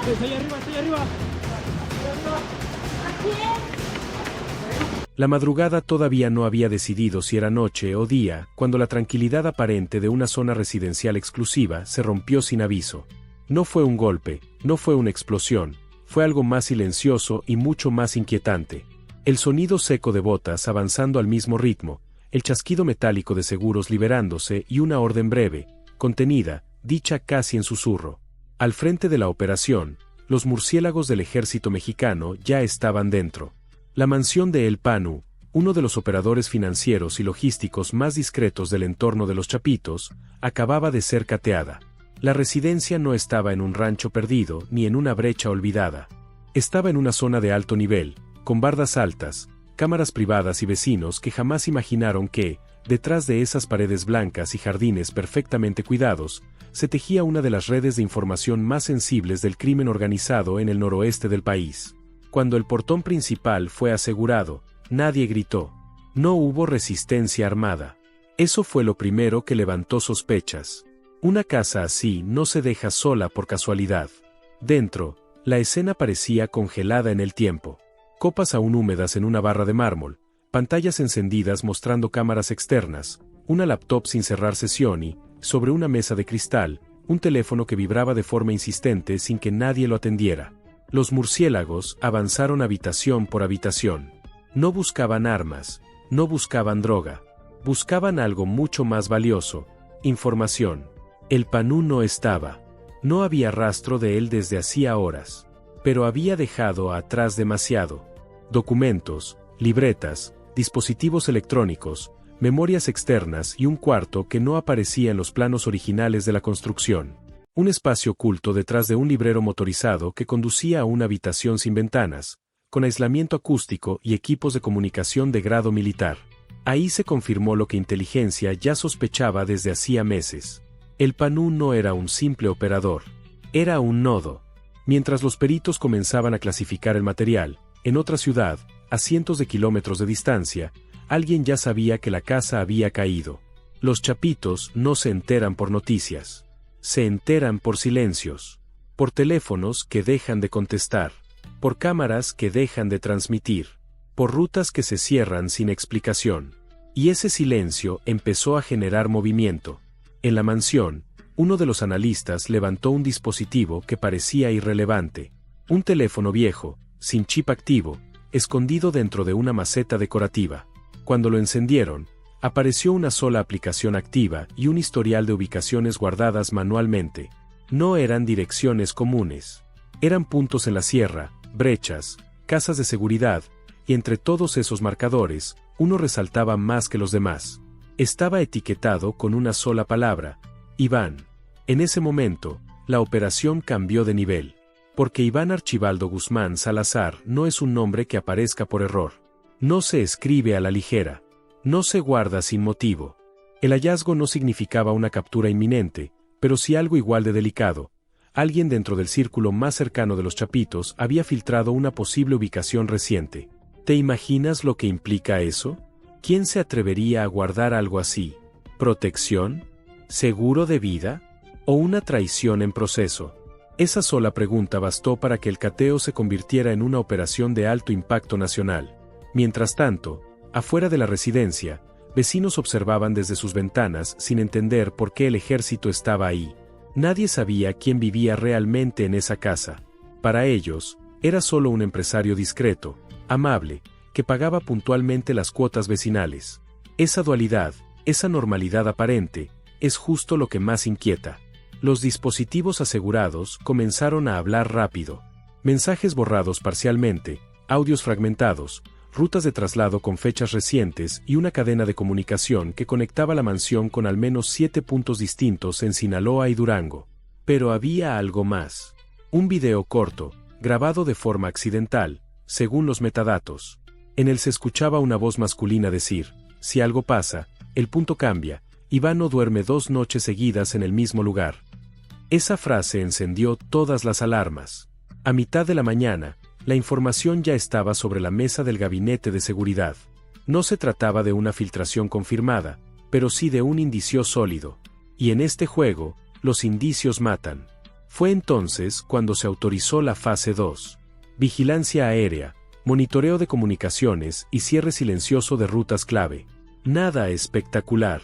Está ahí arriba, está ahí arriba. La madrugada todavía no había decidido si era noche o día, cuando la tranquilidad aparente de una zona residencial exclusiva se rompió sin aviso. No fue un golpe, no fue una explosión, fue algo más silencioso y mucho más inquietante. El sonido seco de botas avanzando al mismo ritmo, el chasquido metálico de seguros liberándose y una orden breve, contenida, dicha casi en susurro. Al frente de la operación, los murciélagos del ejército mexicano ya estaban dentro. La mansión de El Panu, uno de los operadores financieros y logísticos más discretos del entorno de los Chapitos, acababa de ser cateada. La residencia no estaba en un rancho perdido ni en una brecha olvidada. Estaba en una zona de alto nivel, con bardas altas, cámaras privadas y vecinos que jamás imaginaron que, detrás de esas paredes blancas y jardines perfectamente cuidados, se tejía una de las redes de información más sensibles del crimen organizado en el noroeste del país. Cuando el portón principal fue asegurado, nadie gritó. No hubo resistencia armada. Eso fue lo primero que levantó sospechas. Una casa así no se deja sola por casualidad. Dentro, la escena parecía congelada en el tiempo. Copas aún húmedas en una barra de mármol, pantallas encendidas mostrando cámaras externas, una laptop sin cerrar sesión y, sobre una mesa de cristal, un teléfono que vibraba de forma insistente sin que nadie lo atendiera. Los murciélagos avanzaron habitación por habitación. No buscaban armas, no buscaban droga. Buscaban algo mucho más valioso: información. El Panu no estaba. No había rastro de él desde hacía horas. Pero había dejado atrás demasiado. Documentos, libretas, dispositivos electrónicos, memorias externas y un cuarto que no aparecía en los planos originales de la construcción. Un espacio oculto detrás de un librero motorizado que conducía a una habitación sin ventanas, con aislamiento acústico y equipos de comunicación de grado militar. Ahí se confirmó lo que inteligencia ya sospechaba desde hacía meses. El Panu no era un simple operador. Era un nodo. Mientras los peritos comenzaban a clasificar el material, en otra ciudad, a cientos de kilómetros de distancia, alguien ya sabía que la casa había caído. Los Chapitos no se enteran por noticias. Se enteran por silencios, por teléfonos que dejan de contestar, por cámaras que dejan de transmitir, por rutas que se cierran sin explicación. Y ese silencio empezó a generar movimiento. En la mansión, uno de los analistas levantó un dispositivo que parecía irrelevante, un teléfono viejo, sin chip activo, escondido dentro de una maceta decorativa. Cuando lo encendieron, apareció una sola aplicación activa y un historial de ubicaciones guardadas manualmente. No eran direcciones comunes. Eran puntos en la sierra, brechas, casas de seguridad, y entre todos esos marcadores, uno resaltaba más que los demás. Estaba etiquetado con una sola palabra: Iván. En ese momento, la operación cambió de nivel. Porque Iván Archibaldo Guzmán Salazar no es un nombre que aparezca por error. No se escribe a la ligera. No se guarda sin motivo. El hallazgo no significaba una captura inminente, pero sí algo igual de delicado. Alguien dentro del círculo más cercano de los Chapitos había filtrado una posible ubicación reciente. ¿Te imaginas lo que implica eso? ¿Quién se atrevería a guardar algo así? ¿Protección? ¿Seguro de vida? ¿O una traición en proceso? Esa sola pregunta bastó para que el cateo se convirtiera en una operación de alto impacto nacional. Mientras tanto, afuera de la residencia, vecinos observaban desde sus ventanas sin entender por qué el ejército estaba ahí. Nadie sabía quién vivía realmente en esa casa. Para ellos, era solo un empresario discreto, amable, que pagaba puntualmente las cuotas vecinales. Esa dualidad, esa normalidad aparente, es justo lo que más inquieta. Los dispositivos asegurados comenzaron a hablar rápido. Mensajes borrados parcialmente, audios fragmentados, rutas de traslado con fechas recientes y una cadena de comunicación que conectaba la mansión con al menos 7 puntos distintos en Sinaloa y Durango. Pero había algo más. Un video corto, grabado de forma accidental, según los metadatos. En él se escuchaba una voz masculina decir: si algo pasa, el punto cambia, Iván no duerme 2 noches seguidas en el mismo lugar. Esa frase encendió todas las alarmas. A mitad de la mañana, la información ya estaba sobre la mesa del gabinete de seguridad. No se trataba de una filtración confirmada, pero sí de un indicio sólido. Y en este juego, los indicios matan. Fue entonces cuando se autorizó la fase 2. Vigilancia aérea, monitoreo de comunicaciones y cierre silencioso de rutas clave. Nada espectacular.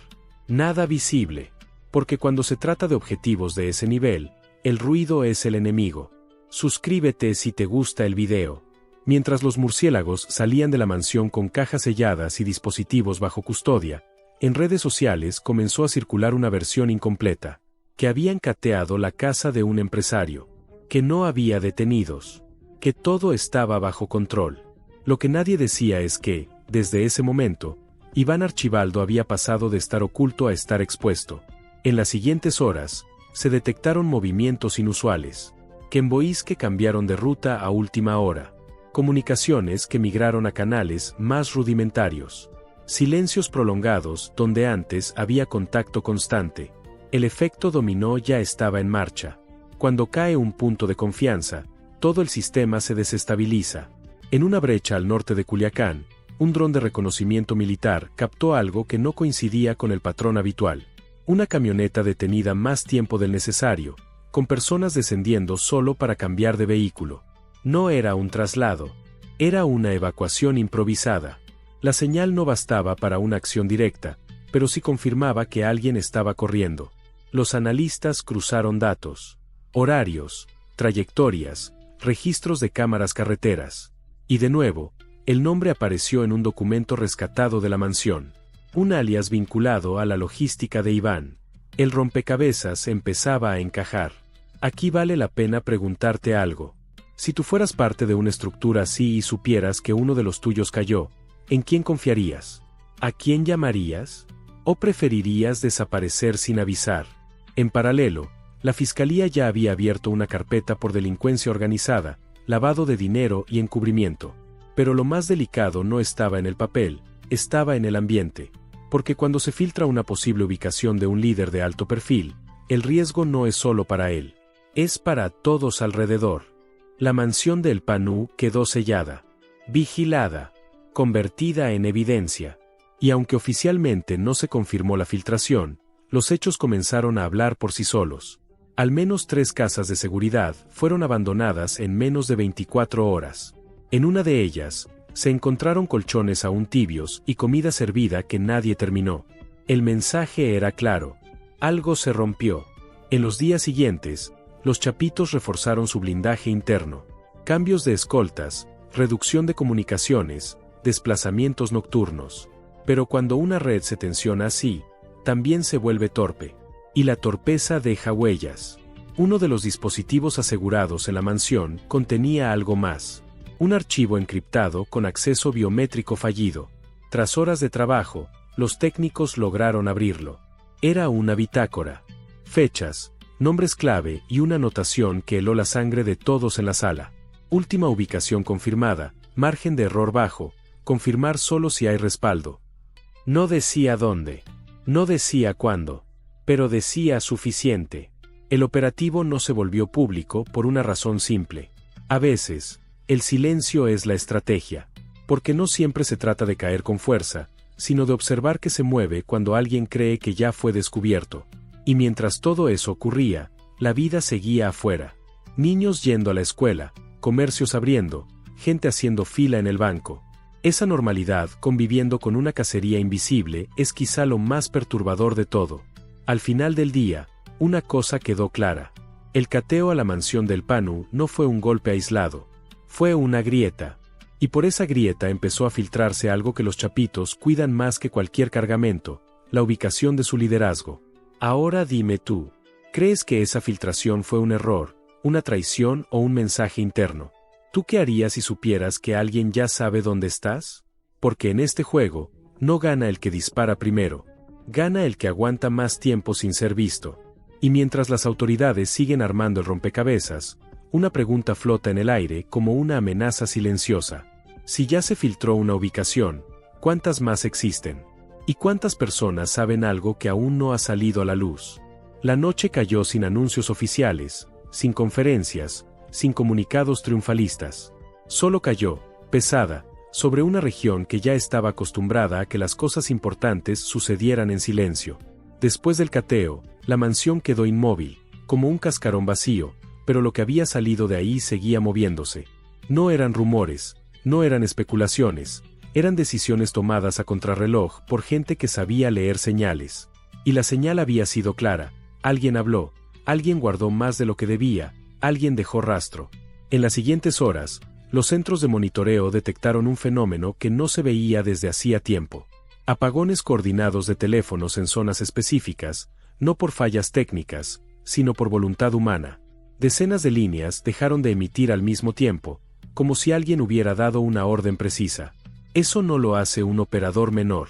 Nada visible. Porque cuando se trata de objetivos de ese nivel, el ruido es el enemigo. Suscríbete si te gusta el video. Mientras los murciélagos salían de la mansión con cajas selladas y dispositivos bajo custodia, en redes sociales comenzó a circular una versión incompleta, que habían cateado la casa de un empresario, que no había detenidos, que todo estaba bajo control. Lo que nadie decía es que, desde ese momento, Iván Archibaldo había pasado de estar oculto a estar expuesto. En las siguientes horas, se detectaron movimientos inusuales, convoys que cambiaron de ruta a última hora, comunicaciones que migraron a canales más rudimentarios, silencios prolongados donde antes había contacto constante. El efecto dominó ya estaba en marcha. Cuando cae un punto de confianza, todo el sistema se desestabiliza. En una brecha al norte de Culiacán, un dron de reconocimiento militar captó algo que no coincidía con el patrón habitual. Una camioneta detenida más tiempo del necesario, con personas descendiendo solo para cambiar de vehículo. No era un traslado, era una evacuación improvisada. La señal no bastaba para una acción directa, pero sí confirmaba que alguien estaba corriendo. Los analistas cruzaron datos, horarios, trayectorias, registros de cámaras carreteras. Y de nuevo, el nombre apareció en un documento rescatado de la mansión. Un alias vinculado a la logística de Iván. El rompecabezas empezaba a encajar. Aquí vale la pena preguntarte algo. Si tú fueras parte de una estructura así y supieras que uno de los tuyos cayó, ¿en quién confiarías? ¿A quién llamarías? ¿O preferirías desaparecer sin avisar? En paralelo, la fiscalía ya había abierto una carpeta por delincuencia organizada, lavado de dinero y encubrimiento. Pero lo más delicado no estaba en el papel, estaba en el ambiente. Porque cuando se filtra una posible ubicación de un líder de alto perfil, el riesgo no es solo para él, es para todos alrededor. La mansión del Panú quedó sellada, vigilada, convertida en evidencia. Y aunque oficialmente no se confirmó la filtración, los hechos comenzaron a hablar por sí solos. Al menos 3 casas de seguridad fueron abandonadas en menos de 24 horas. En una de ellas, se encontraron colchones aún tibios y comida servida que nadie terminó. El mensaje era claro. Algo se rompió. En los días siguientes, los chapitos reforzaron su blindaje interno. Cambios de escoltas, reducción de comunicaciones, desplazamientos nocturnos. Pero cuando una red se tensiona así, también se vuelve torpe. Y la torpeza deja huellas. Uno de los dispositivos asegurados en la mansión contenía algo más. Un archivo encriptado con acceso biométrico fallido. Tras horas de trabajo, los técnicos lograron abrirlo. Era una bitácora. Fechas, nombres clave y una anotación que heló la sangre de todos en la sala. Última ubicación confirmada, margen de error bajo, confirmar solo si hay respaldo. No decía dónde. No decía cuándo. Pero decía suficiente. El operativo no se volvió público por una razón simple. A veces, el silencio es la estrategia, porque no siempre se trata de caer con fuerza, sino de observar que se mueve cuando alguien cree que ya fue descubierto. Y mientras todo eso ocurría, la vida seguía afuera. Niños yendo a la escuela, comercios abriendo, gente haciendo fila en el banco. Esa normalidad conviviendo con una cacería invisible es quizá lo más perturbador de todo. Al final del día, una cosa quedó clara. El cateo a la mansión del Panú no fue un golpe aislado. Fue una grieta. Y por esa grieta empezó a filtrarse algo que los chapitos cuidan más que cualquier cargamento, la ubicación de su liderazgo. Ahora dime tú, ¿crees que esa filtración fue un error, una traición o un mensaje interno? ¿Tú qué harías si supieras que alguien ya sabe dónde estás? Porque en este juego, no gana el que dispara primero, gana el que aguanta más tiempo sin ser visto. Y mientras las autoridades siguen armando el rompecabezas, una pregunta flota en el aire como una amenaza silenciosa. Si ya se filtró una ubicación, ¿cuántas más existen? ¿Y cuántas personas saben algo que aún no ha salido a la luz? La noche cayó sin anuncios oficiales, sin conferencias, sin comunicados triunfalistas. Solo cayó, pesada, sobre una región que ya estaba acostumbrada a que las cosas importantes sucedieran en silencio. Después del cateo, la mansión quedó inmóvil, como un cascarón vacío, pero lo que había salido de ahí seguía moviéndose. No eran rumores, no eran especulaciones, eran decisiones tomadas a contrarreloj por gente que sabía leer señales. Y la señal había sido clara: alguien habló, alguien guardó más de lo que debía, alguien dejó rastro. En las siguientes horas, los centros de monitoreo detectaron un fenómeno que no se veía desde hacía tiempo. Apagones coordinados de teléfonos en zonas específicas, no por fallas técnicas, sino por voluntad humana. Decenas de líneas dejaron de emitir al mismo tiempo, como si alguien hubiera dado una orden precisa. Eso no lo hace un operador menor.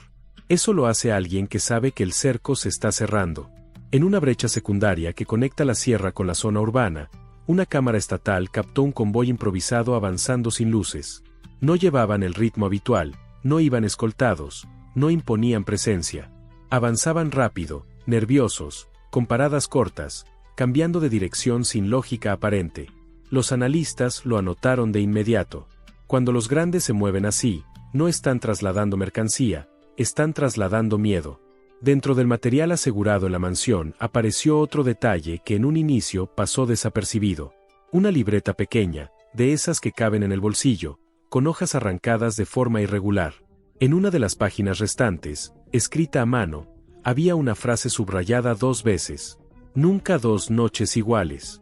Eso lo hace alguien que sabe que el cerco se está cerrando. En una brecha secundaria que conecta la sierra con la zona urbana, una cámara estatal captó un convoy improvisado avanzando sin luces. No llevaban el ritmo habitual, no iban escoltados, no imponían presencia. Avanzaban rápido, nerviosos, con paradas cortas, cambiando de dirección sin lógica aparente. Los analistas lo anotaron de inmediato. Cuando los grandes se mueven así, no están trasladando mercancía, están trasladando miedo. Dentro del material asegurado en la mansión apareció otro detalle que en un inicio pasó desapercibido. Una libreta pequeña, de esas que caben en el bolsillo, con hojas arrancadas de forma irregular. En una de las páginas restantes, escrita a mano, había una frase subrayada 2 veces. Nunca 2 noches iguales.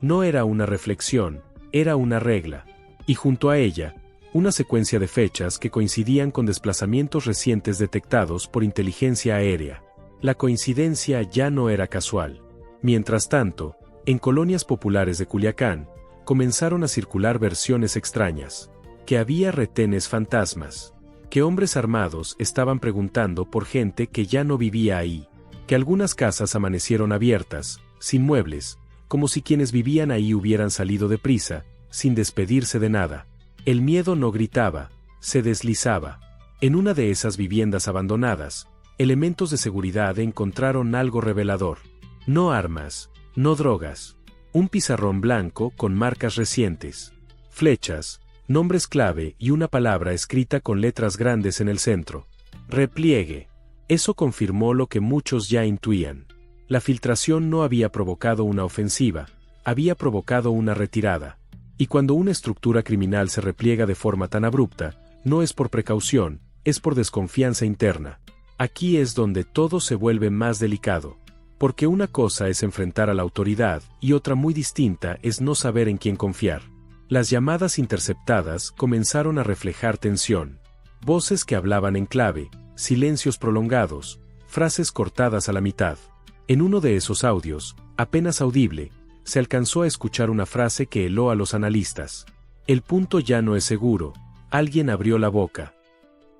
No era una reflexión, era una regla. Y junto a ella, una secuencia de fechas que coincidían con desplazamientos recientes detectados por inteligencia aérea. La coincidencia ya no era casual. Mientras tanto, en colonias populares de Culiacán, comenzaron a circular versiones extrañas. Que había retenes fantasmas. Que hombres armados estaban preguntando por gente que ya no vivía ahí. Que algunas casas amanecieron abiertas, sin muebles, como si quienes vivían ahí hubieran salido deprisa, sin despedirse de nada. El miedo no gritaba, se deslizaba. En una de esas viviendas abandonadas, elementos de seguridad encontraron algo revelador. No armas, no drogas. Un pizarrón blanco con marcas recientes. Flechas, nombres clave y una palabra escrita con letras grandes en el centro. Repliegue. Eso confirmó lo que muchos ya intuían. La filtración no había provocado una ofensiva, había provocado una retirada. Y cuando una estructura criminal se repliega de forma tan abrupta, no es por precaución, es por desconfianza interna. Aquí es donde todo se vuelve más delicado. Porque una cosa es enfrentar a la autoridad y otra muy distinta es no saber en quién confiar. Las llamadas interceptadas comenzaron a reflejar tensión. Voces que hablaban en clave, silencios prolongados, frases cortadas a la mitad. En uno de esos audios, apenas audible, se alcanzó a escuchar una frase que heló a los analistas. El punto ya no es seguro. Alguien abrió la boca.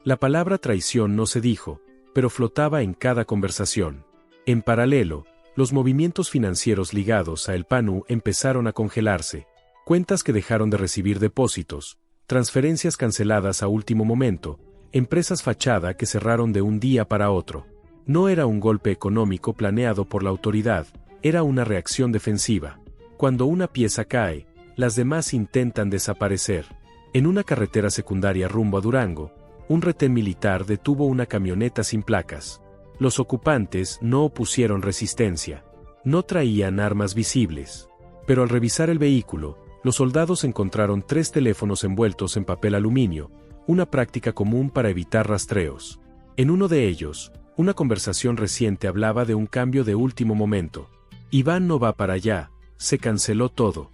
La palabra traición no se dijo, pero flotaba en cada conversación. En paralelo, los movimientos financieros ligados a El Panu empezaron a congelarse. Cuentas que dejaron de recibir depósitos, transferencias canceladas a último momento, empresas fachada que cerraron de un día para otro. No era un golpe económico planeado por la autoridad, era una reacción defensiva. Cuando una pieza cae, las demás intentan desaparecer. En una carretera secundaria rumbo a Durango, un retén militar detuvo una camioneta sin placas. Los ocupantes no opusieron resistencia. No traían armas visibles. Pero al revisar el vehículo, los soldados encontraron 3 teléfonos envueltos en papel aluminio, una práctica común para evitar rastreos. En uno de ellos, una conversación reciente hablaba de un cambio de último momento. Iván no va para allá, se canceló todo.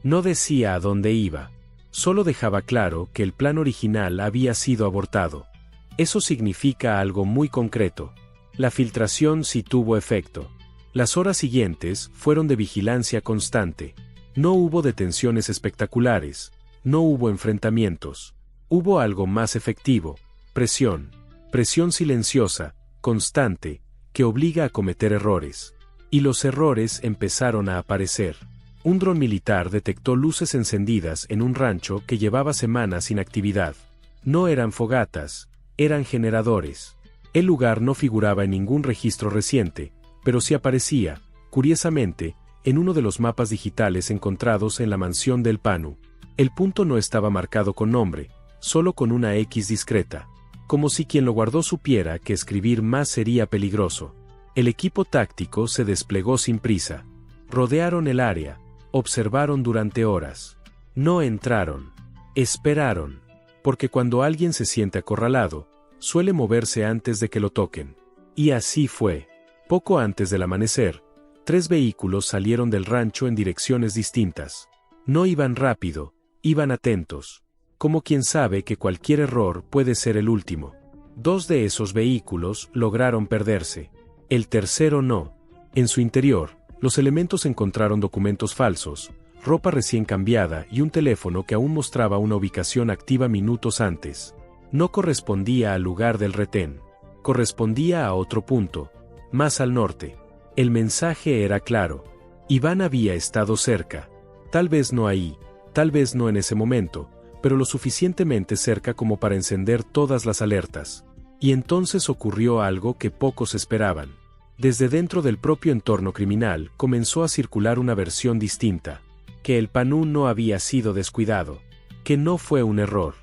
No decía a dónde iba. Solo dejaba claro que el plan original había sido abortado. Eso significa algo muy concreto. La filtración sí tuvo efecto. Las horas siguientes fueron de vigilancia constante. No hubo detenciones espectaculares, no hubo enfrentamientos. Hubo algo más efectivo, presión. Presión silenciosa, constante, que obliga a cometer errores. Y los errores empezaron a aparecer. Un dron militar detectó luces encendidas en un rancho que llevaba semanas sin actividad. No eran fogatas, eran generadores. El lugar no figuraba en ningún registro reciente, pero sí aparecía, curiosamente, en uno de los mapas digitales encontrados en la mansión del Panu. El punto no estaba marcado con nombre, solo con una X discreta. Como si quien lo guardó supiera que escribir más sería peligroso. El equipo táctico se desplegó sin prisa. Rodearon el área, observaron durante horas. No entraron. Esperaron. Porque cuando alguien se siente acorralado, suele moverse antes de que lo toquen. Y así fue. Poco antes del amanecer, 3 vehículos salieron del rancho en direcciones distintas. No iban rápido, iban atentos. Como quien sabe que cualquier error puede ser el último. 2 de esos vehículos lograron perderse. El tercero no. En su interior, los elementos encontraron documentos falsos, ropa recién cambiada y un teléfono que aún mostraba una ubicación activa minutos antes. No correspondía al lugar del retén. Correspondía a otro punto, más al norte. El mensaje era claro. Iván había estado cerca. Tal vez no ahí, tal vez no en ese momento, pero lo suficientemente cerca como para encender todas las alertas. Y entonces ocurrió algo que pocos esperaban. Desde dentro del propio entorno criminal comenzó a circular una versión distinta. Que el Panú no había sido descuidado. Que no fue un error.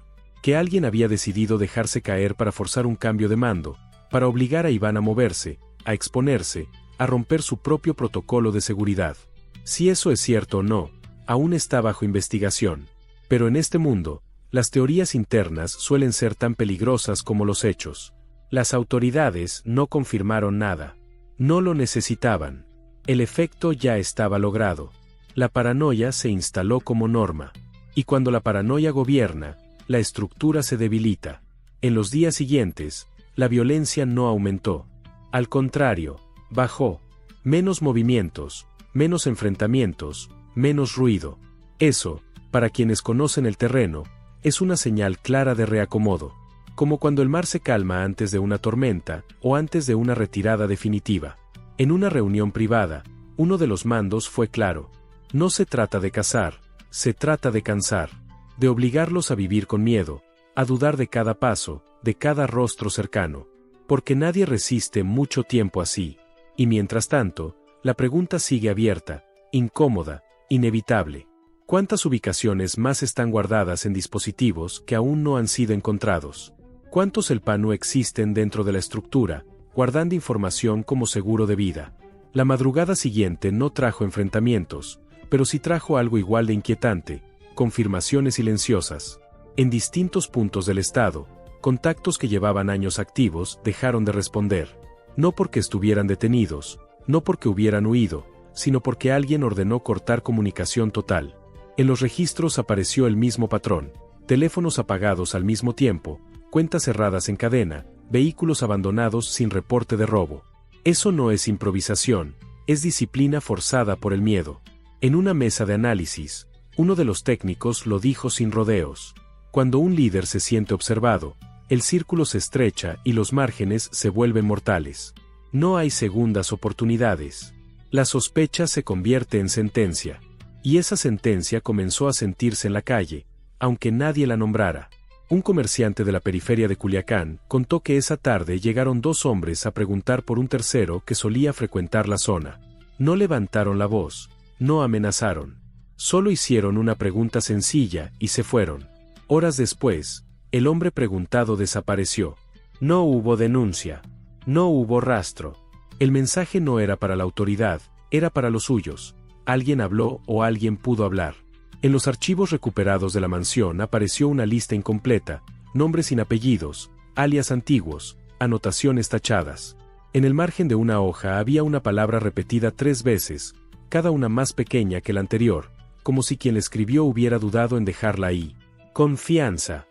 Que alguien había decidido dejarse caer para forzar un cambio de mando, para obligar a Iván a moverse, a exponerse, a romper su propio protocolo de seguridad. Si eso es cierto o no, aún está bajo investigación. Pero en este mundo, las teorías internas suelen ser tan peligrosas como los hechos. Las autoridades no confirmaron nada. No lo necesitaban. El efecto ya estaba logrado. La paranoia se instaló como norma. Y cuando la paranoia gobierna, la estructura se debilita. En los días siguientes, la violencia no aumentó. Al contrario, bajó. Menos movimientos, menos enfrentamientos, menos ruido. Eso, para quienes conocen el terreno, es una señal clara de reacomodo. Como cuando el mar se calma antes de una tormenta o antes de una retirada definitiva. En una reunión privada, uno de los mandos fue claro. No se trata de cazar, se trata de cansar. De obligarlos a vivir con miedo, a dudar de cada paso, de cada rostro cercano. Porque nadie resiste mucho tiempo así. Y mientras tanto, la pregunta sigue abierta, incómoda, inevitable. ¿Cuántas ubicaciones más están guardadas en dispositivos que aún no han sido encontrados? ¿Cuántos El Panú existen dentro de la estructura, guardando información como seguro de vida? La madrugada siguiente no trajo enfrentamientos, pero sí trajo algo igual de inquietante, confirmaciones silenciosas. En distintos puntos del estado, contactos que llevaban años activos dejaron de responder. No porque estuvieran detenidos, no porque hubieran huido, sino porque alguien ordenó cortar comunicación total. En los registros apareció el mismo patrón: teléfonos apagados al mismo tiempo, cuentas cerradas en cadena, vehículos abandonados sin reporte de robo. Eso no es improvisación, es disciplina forzada por el miedo. En una mesa de análisis, uno de los técnicos lo dijo sin rodeos. Cuando un líder se siente observado, el círculo se estrecha y los márgenes se vuelven mortales. No hay segundas oportunidades. La sospecha se convierte en sentencia. Y esa sentencia comenzó a sentirse en la calle, aunque nadie la nombrara. Un comerciante de la periferia de Culiacán contó que esa tarde llegaron 2 hombres a preguntar por un tercero que solía frecuentar la zona. No levantaron la voz, no amenazaron. Solo hicieron una pregunta sencilla y se fueron. Horas después, el hombre preguntado desapareció. No hubo denuncia. No hubo rastro. El mensaje no era para la autoridad, era para los suyos. Alguien habló o alguien pudo hablar. En los archivos recuperados de la mansión apareció una lista incompleta, nombres sin apellidos, alias antiguos, anotaciones tachadas. En el margen de una hoja había una palabra repetida 3 veces, cada una más pequeña que la anterior, como si quien la escribió hubiera dudado en dejarla ahí. Confianza.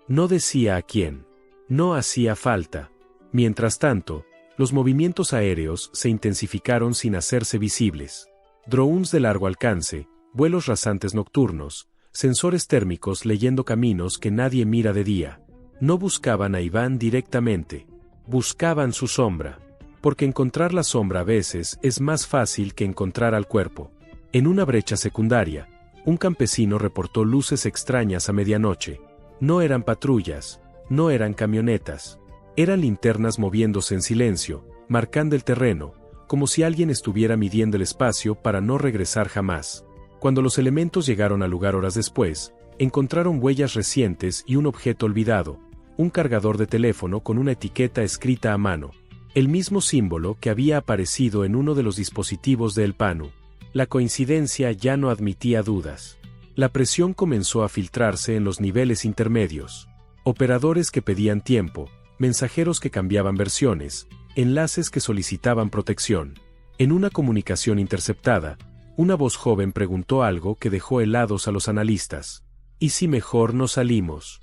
No decía a quién. No hacía falta. Mientras tanto, los movimientos aéreos se intensificaron sin hacerse visibles. Drones de largo alcance, vuelos rasantes nocturnos, sensores térmicos leyendo caminos que nadie mira de día. No buscaban a Iván directamente. Buscaban su sombra. Porque encontrar la sombra a veces es más fácil que encontrar al cuerpo. En una brecha secundaria, un campesino reportó luces extrañas a medianoche. No eran patrullas, no eran camionetas. Eran linternas moviéndose en silencio, marcando el terreno, como si alguien estuviera midiendo el espacio para no regresar jamás. Cuando los elementos llegaron al lugar horas después, encontraron huellas recientes y un objeto olvidado, un cargador de teléfono con una etiqueta escrita a mano. El mismo símbolo que había aparecido en uno de los dispositivos de El Panú. La coincidencia ya no admitía dudas. La presión comenzó a filtrarse en los niveles intermedios. Operadores que pedían tiempo, mensajeros que cambiaban versiones, enlaces que solicitaban protección. En una comunicación interceptada, una voz joven preguntó algo que dejó helados a los analistas. ¿Y si mejor no salimos?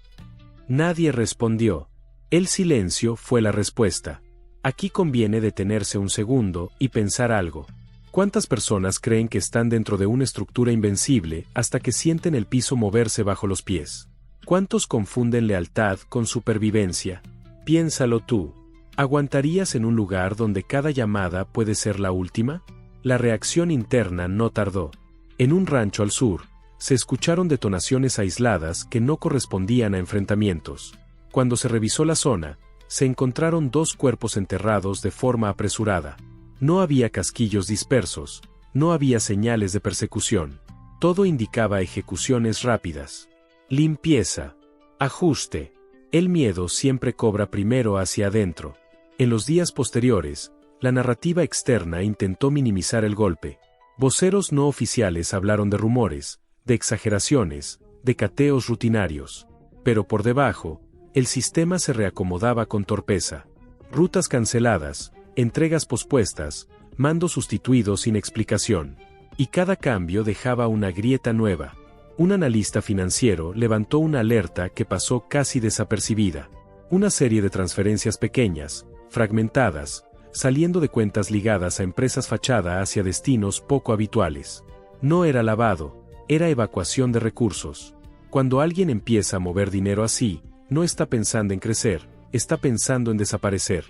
Nadie respondió. El silencio fue la respuesta. Aquí conviene detenerse un segundo y pensar algo. ¿Cuántas personas creen que están dentro de una estructura invencible hasta que sienten el piso moverse bajo los pies? ¿Cuántos confunden lealtad con supervivencia? Piénsalo tú. ¿Aguantarías en un lugar donde cada llamada puede ser la última? La reacción interna no tardó. En un rancho al sur, se escucharon detonaciones aisladas que no correspondían a enfrentamientos. Cuando se revisó la zona, se encontraron 2 cuerpos enterrados de forma apresurada. No había casquillos dispersos, no había señales de persecución. Todo indicaba ejecuciones rápidas. Limpieza. Ajuste. El miedo siempre cobra primero hacia adentro. En los días posteriores, la narrativa externa intentó minimizar el golpe. Voceros no oficiales hablaron de rumores, de exageraciones, de cateos rutinarios. Pero por debajo, el sistema se reacomodaba con torpeza. Rutas canceladas, entregas pospuestas, mandos sustituidos sin explicación. Y cada cambio dejaba una grieta nueva. Un analista financiero levantó una alerta que pasó casi desapercibida. Una serie de transferencias pequeñas, fragmentadas, saliendo de cuentas ligadas a empresas fachada hacia destinos poco habituales. No era lavado, era evacuación de recursos. Cuando alguien empieza a mover dinero así, no está pensando en crecer, está pensando en desaparecer.